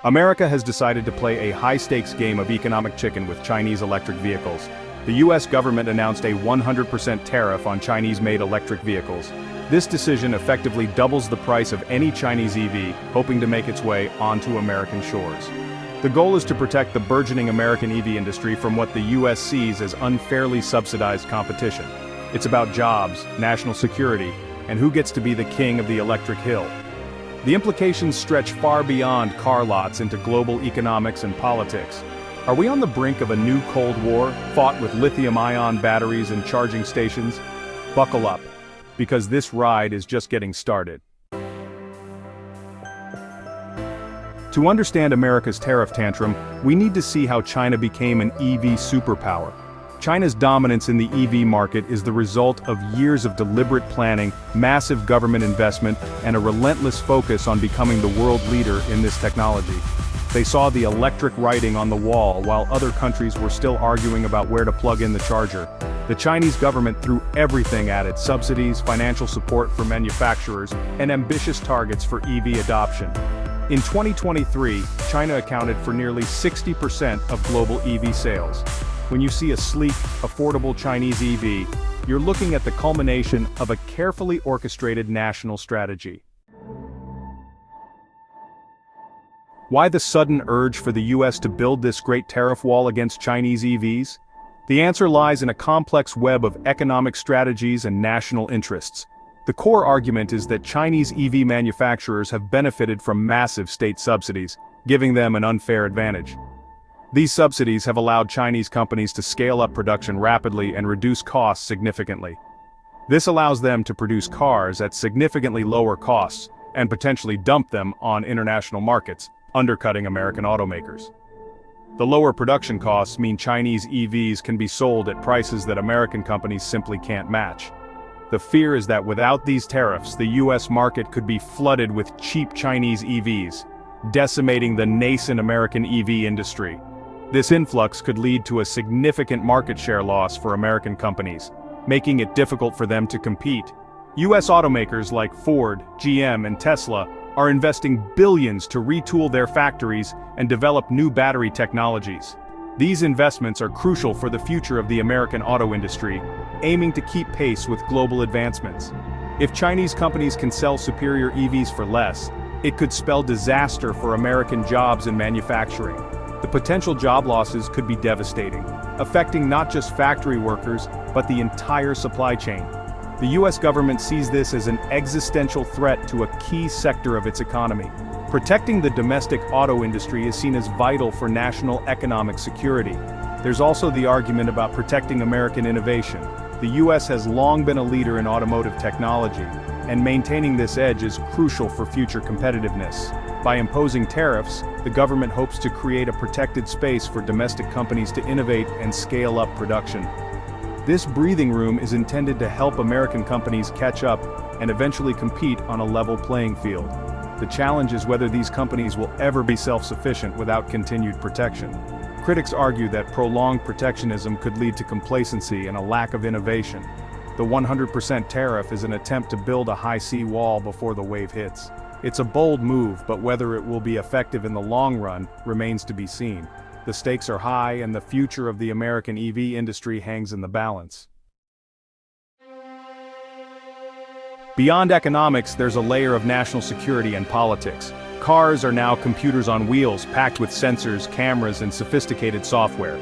America has decided to play a high-stakes game of economic chicken with Chinese electric vehicles. The US government announced a 100% tariff on Chinese-made electric vehicles. This decision effectively doubles the price of any Chinese EV, hoping to make its way onto American shores. The goal is to protect the burgeoning American EV industry from what the US sees as unfairly subsidized competition. It's about jobs, national security, and who gets to be the king of the electric hill. The implications stretch far beyond car lots into global economics and politics. Are we on the brink of a new Cold War, fought with lithium-ion batteries and charging stations? Buckle up, because this ride is just getting started. To understand America's tariff tantrum, we need to see how China became an EV superpower. China's dominance in the EV market is the result of years of deliberate planning, massive government investment, and a relentless focus on becoming the world leader in this technology. They saw the electric writing on the wall while other countries were still arguing about where to plug in the charger. The Chinese government threw everything at it: subsidies, financial support for manufacturers, and ambitious targets for EV adoption. In 2023, China accounted for nearly 60% of global EV sales. When you see a sleek, affordable Chinese EV, you're looking at the culmination of a carefully orchestrated national strategy. Why the sudden urge for the US to build this great tariff wall against Chinese EVs? The answer lies in a complex web of economic strategies and national interests. The core argument is that Chinese EV manufacturers have benefited from massive state subsidies, giving them an unfair advantage. These subsidies have allowed Chinese companies to scale up production rapidly and reduce costs significantly. This allows them to produce cars at significantly lower costs and potentially dump them on international markets, undercutting American automakers. The lower production costs mean Chinese EVs can be sold at prices that American companies simply can't match. The fear is that without these tariffs, the US market could be flooded with cheap Chinese EVs, decimating the nascent American EV industry. This influx could lead to a significant market share loss for American companies, making it difficult for them to compete. US automakers like Ford, GM, and Tesla are investing billions to retool their factories and develop new battery technologies. These investments are crucial for the future of the American auto industry, aiming to keep pace with global advancements. If Chinese companies can sell superior EVs for less, it could spell disaster for American jobs in manufacturing. The potential job losses could be devastating, affecting not just factory workers, but the entire supply chain. The US government sees this as an existential threat to a key sector of its economy. Protecting the domestic auto industry is seen as vital for national economic security. There's also the argument about protecting American innovation. The US has long been a leader in automotive technology, and maintaining this edge is crucial for future competitiveness. By imposing tariffs, the government hopes to create a protected space for domestic companies to innovate and scale up production. This breathing room is intended to help American companies catch up and eventually compete on a level playing field. The challenge is whether these companies will ever be self-sufficient without continued protection. Critics argue that prolonged protectionism could lead to complacency and a lack of innovation. The 100% tariff is an attempt to build a high sea wall before the wave hits. It's a bold move, but whether it will be effective in the long run remains to be seen. The stakes are high, and the future of the American EV industry hangs in the balance. Beyond economics, there's a layer of national security and politics. Cars are now computers on wheels, packed with sensors, cameras, and sophisticated software.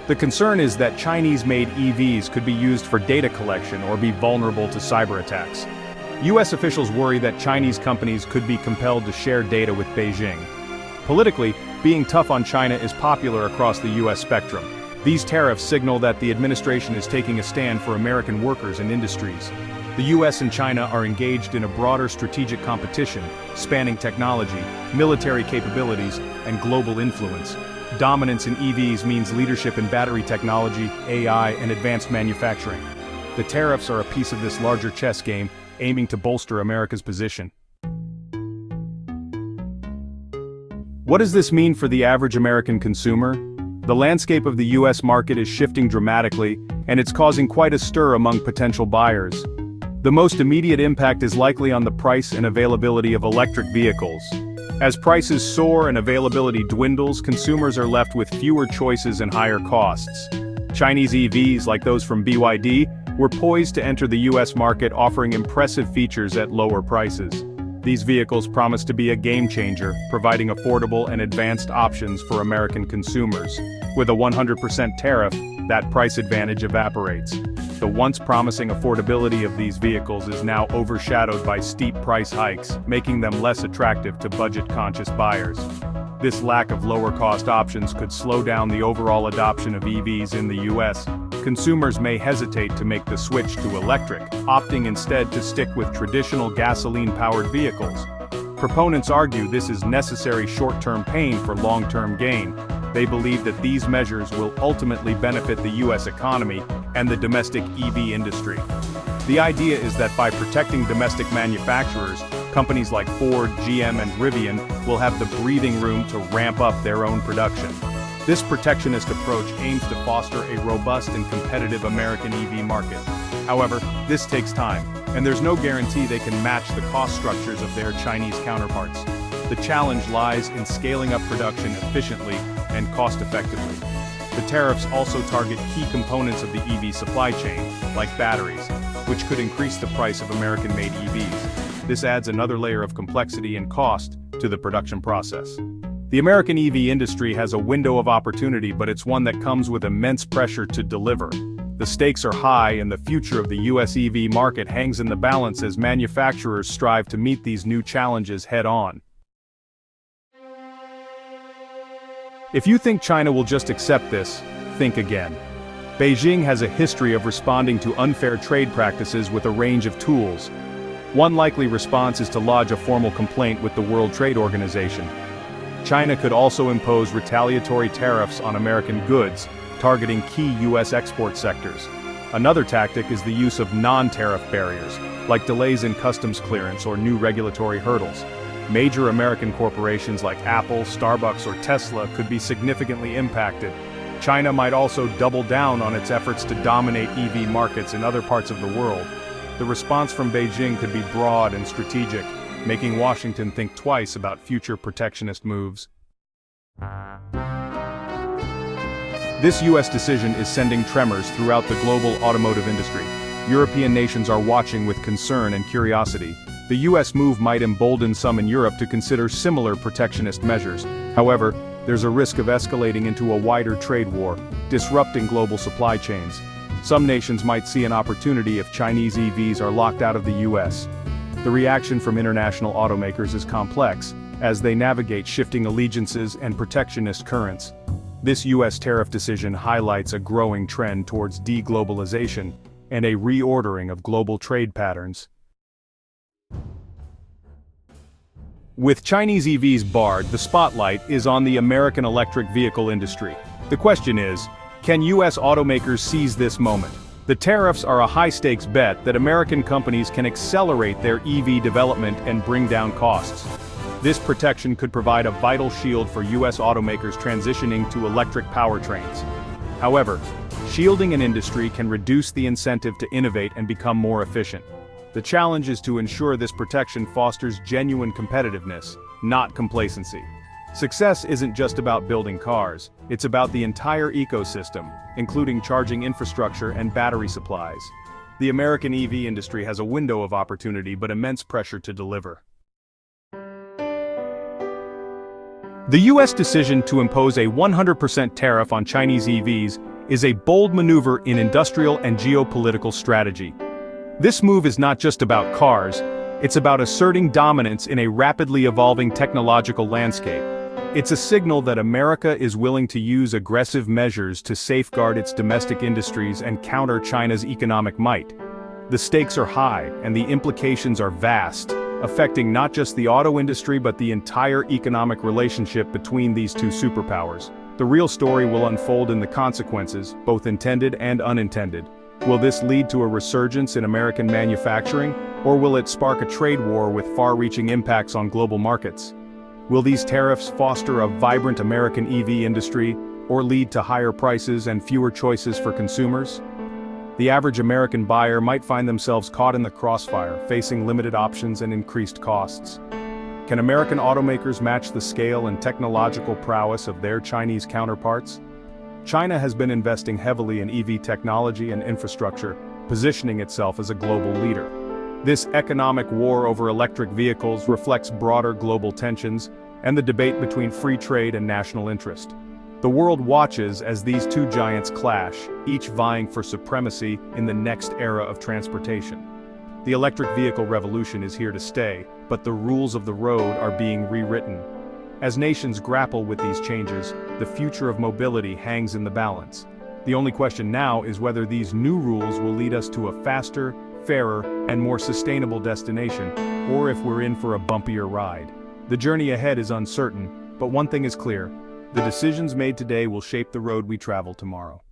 The concern is that Chinese-made EVs could be used for data collection or be vulnerable to cyber attacks. US officials worry that Chinese companies could be compelled to share data with Beijing. Politically, being tough on China is popular across the US spectrum. These tariffs signal that the administration is taking a stand for American workers and industries. The US and China are engaged in a broader strategic competition, spanning technology, military capabilities, and global influence. Dominance in EVs means leadership in battery technology, AI, and advanced manufacturing. The tariffs are a piece of this larger chess game, aiming to bolster America's position. What does this mean for the average American consumer? The landscape of the US market is shifting dramatically, and it's causing quite a stir among potential buyers. The most immediate impact is likely on the price and availability of electric vehicles. As prices soar and availability dwindles, consumers are left with fewer choices and higher costs. Chinese EVs, like those from BYD, were poised to enter the US market, offering impressive features at lower prices. These vehicles promise to be a game-changer, providing affordable and advanced options for American consumers. With a 100% tariff, that price advantage evaporates. The once promising affordability of these vehicles is now overshadowed by steep price hikes, making them less attractive to budget-conscious buyers. This lack of lower-cost options could slow down the overall adoption of EVs in the US. Consumers may hesitate to make the switch to electric, opting instead to stick with traditional gasoline-powered vehicles. Proponents argue this is necessary short-term pain for long-term gain. They believe that these measures will ultimately benefit the US economy and the domestic EV industry. The idea is that by protecting domestic manufacturers, companies like Ford, GM, and Rivian will have the breathing room to ramp up their own production. This protectionist approach aims to foster a robust and competitive American EV market. However, this takes time, and there's no guarantee they can match the cost structures of their Chinese counterparts. The challenge lies in scaling up production efficiently and cost-effectively. The tariffs also target key components of the EV supply chain, like batteries, which could increase the price of American-made EVs. This adds another layer of complexity and cost to the production process. The American EV industry has a window of opportunity, but it's one that comes with immense pressure to deliver. The stakes are high, and the future of the US EV market hangs in the balance as manufacturers strive to meet these new challenges head-on. If you think China will just accept this, think again. Beijing has a history of responding to unfair trade practices with a range of tools. One likely response is to lodge a formal complaint with the World Trade Organization. China could also impose retaliatory tariffs on American goods, targeting key US export sectors. Another tactic is the use of non-tariff barriers, like delays in customs clearance or new regulatory hurdles. Major American corporations like Apple, Starbucks, or Tesla could be significantly impacted. China might also double down on its efforts to dominate EV markets in other parts of the world. The response from Beijing could be broad and strategic, making Washington think twice about future protectionist moves. This US decision is sending tremors throughout the global automotive industry. European nations are watching with concern and curiosity. The US move might embolden some in Europe to consider similar protectionist measures. However, there's a risk of escalating into a wider trade war, disrupting global supply chains. Some nations might see an opportunity if Chinese EVs are locked out of the US. The reaction from international automakers is complex, as they navigate shifting allegiances and protectionist currents. This US tariff decision highlights a growing trend towards deglobalization and a reordering of global trade patterns. With Chinese EVs barred, the spotlight is on the American electric vehicle industry. The question is, can US automakers seize this moment? The tariffs are a high-stakes bet that American companies can accelerate their EV development and bring down costs. This protection could provide a vital shield for US automakers transitioning to electric powertrains. However, shielding an industry can reduce the incentive to innovate and become more efficient. The challenge is to ensure this protection fosters genuine competitiveness, not complacency. Success isn't just about building cars, it's about the entire ecosystem, including charging infrastructure and battery supplies. The American EV industry has a window of opportunity but immense pressure to deliver. The US decision to impose a 100% tariff on Chinese EVs is a bold maneuver in industrial and geopolitical strategy. This move is not just about cars, it's about asserting dominance in a rapidly evolving technological landscape. It's a signal that America is willing to use aggressive measures to safeguard its domestic industries and counter China's economic might. The stakes are high, and the implications are vast, affecting not just the auto industry but the entire economic relationship between these two superpowers. The real story will unfold in the consequences, both intended and unintended. Will this lead to a resurgence in American manufacturing, or will it spark a trade war with far-reaching impacts on global markets? Will these tariffs foster a vibrant American EV industry, or lead to higher prices and fewer choices for consumers? The average American buyer might find themselves caught in the crossfire, facing limited options and increased costs. Can American automakers match the scale and technological prowess of their Chinese counterparts? China has been investing heavily in EV technology and infrastructure, positioning itself as a global leader. This economic war over electric vehicles reflects broader global tensions and the debate between free trade and national interest. The world watches as these two giants clash, each vying for supremacy in the next era of transportation. The electric vehicle revolution is here to stay, but the rules of the road are being rewritten. As nations grapple with these changes, the future of mobility hangs in the balance. The only question now is whether these new rules will lead us to a faster, fairer, and more sustainable destination, or if we're in for a bumpier ride. The journey ahead is uncertain, but one thing is clear: the decisions made today will shape the road we travel tomorrow.